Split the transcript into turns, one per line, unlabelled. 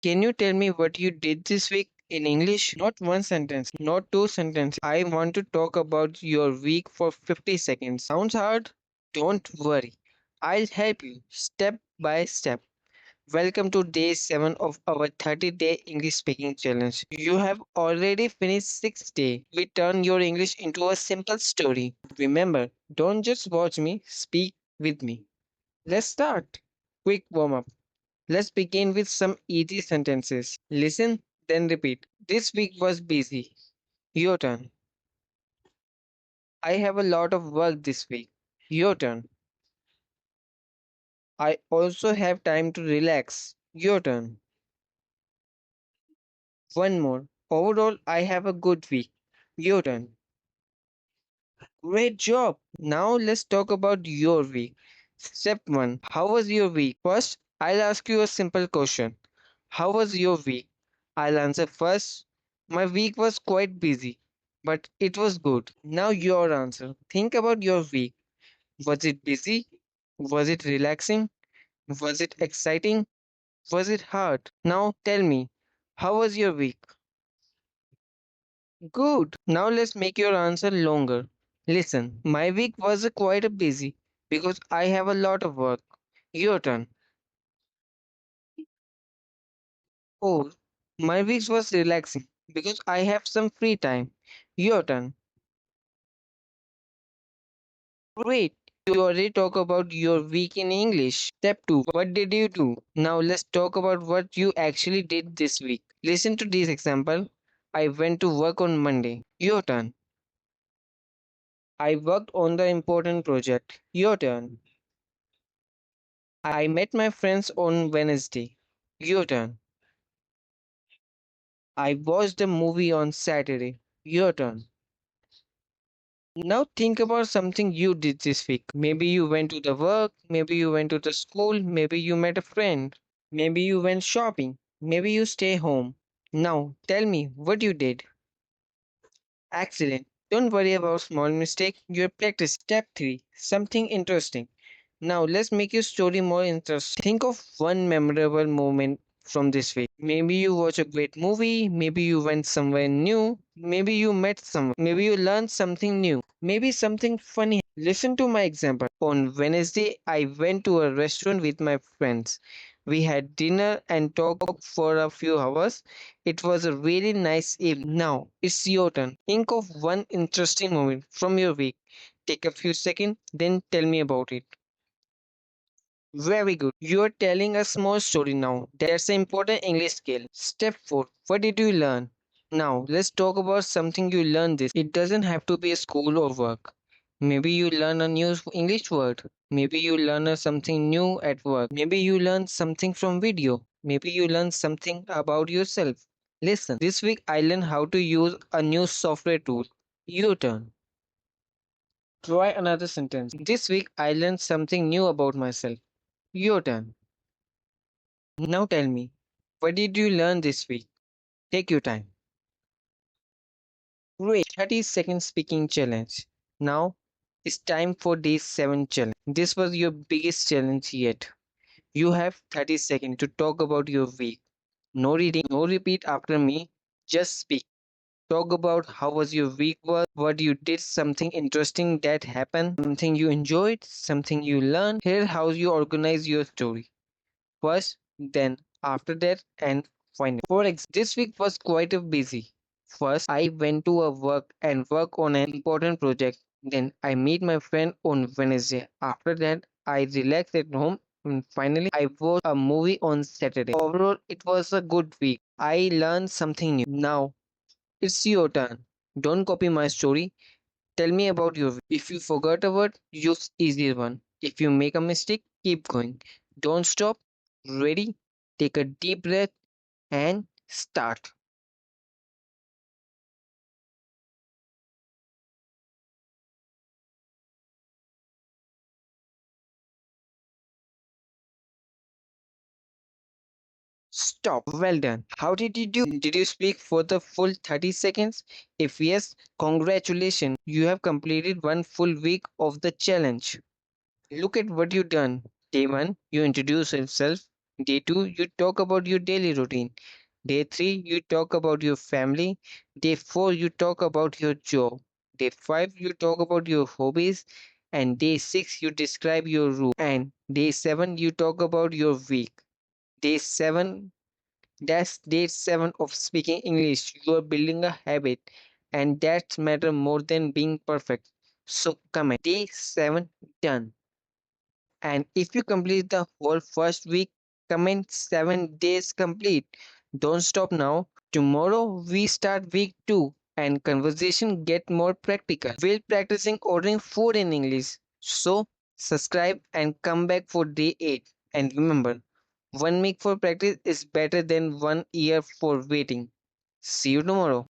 Can you tell me what you did this week in English? Not one sentence, not two sentences. I want to talk about your week for 50 seconds. Sounds hard? Don't worry. I'll help you step by step. Welcome to day 7 of our 30-day English speaking challenge. You have already finished 6th day. We turn your English into a simple story. Remember, don't just watch me, speak with me. Let's start. Quick warm up. Let's begin with some easy sentences. Listen, then repeat. This week was busy. Your turn. I have a lot of work this week. Your turn. I also have time to relax. Your turn. One more. Overall, I have a good week. Your turn. Great job. Now let's talk about your week. Step 1. How was your week? First, I'll ask you a simple question. How was your week? I'll answer first. My week was quite busy, but it was good. Now your answer. Think about your week. Was it busy? Was it relaxing? Was it exciting? Was it hard? Now tell me, how was your week? Good. Now let's make your answer longer. Listen, my week was quite a busy because I have a lot of work. Your turn. Oh, my week was relaxing because I have some free time. Your turn. Great. You already talk about your week in English. Step 2. What did you do? Now let's talk about what you actually did this week. Listen to this example. I went to work on Monday. Your turn. I worked on the important project. Your turn. I met my friends on Wednesday. Your turn. I watched a movie on Saturday. Your turn. Now think about something you did this week. Maybe you went to the work, maybe you went to the school, maybe you met a friend, maybe you went shopping, maybe you stay home. Now tell me what you did. Excellent. Don't worry about small mistake. You're practicing. Step 3. Something interesting. Now let's make your story more interesting. Think of one memorable moment from this week. Maybe you watch a great movie, maybe you went somewhere new, maybe you met someone, maybe you learned something new, maybe something funny. Listen to my example. On Wednesday, I went to a restaurant with my friends. We had dinner and talked for a few hours. It was a really nice evening. Now it's your turn. Think of one interesting moment from your week. Take a few seconds, then tell me about it. Very good. You are telling a small story now. That's an important English skill. Step 4. What did you learn? Now, let's talk about something you learned this. It doesn't have to be a school or work. Maybe you learn a new English word. Maybe you learn something new at work. Maybe you learn something from video. Maybe you learn something about yourself. Listen, this week I learned how to use a new software tool. Your turn. Try another sentence. This week I learned something new about myself. Your turn. Now tell me, what did you learn this week? Take your time. Great. 30-second speaking challenge. Now it's time for day 7 challenge. This was your biggest challenge yet. You have 30 seconds to talk about your week. No reading, no repeat after me. Just speak. Talk about how was your week was, what you did, something interesting that happened, something you enjoyed, something you learned. Here how you organize your story. First, then after that, and finally. For example, this week was quite a busy. First, I went to a work on an important project. Then I meet my friend on Wednesday. After that, I relaxed at home. And finally, I watched a movie on Saturday. Overall, it was a good week. I learned something new. Now, it's your turn. Don't copy my story. Tell me about your week. If you forgot a word, use easier one. If you make a mistake, keep going. Don't stop. Ready? Take a deep breath and start. Stop. Well done. How did you do? Did you speak for the full 30 seconds? If yes, congratulations. You have completed one full week of the challenge. Look at what you done. Day 1, you introduce yourself. Day 2, you talk about your daily routine. Day 3, you talk about your family. Day 4, you talk about your job. Day 5, you talk about your hobbies. And day 6, you describe your room. And day 7, you talk about your week. Day 7, that's day 7 of speaking English. You are building a habit, and that matter more than being perfect. So, comment. Day 7 done. And if you complete the whole first week, comment 7 days complete. Don't stop now. Tomorrow we start week 2 and conversation get more practical. We'll practicing ordering food in English. So subscribe and come back for day 8. And remember, 1 week for practice is better than 1 year for waiting. See you tomorrow.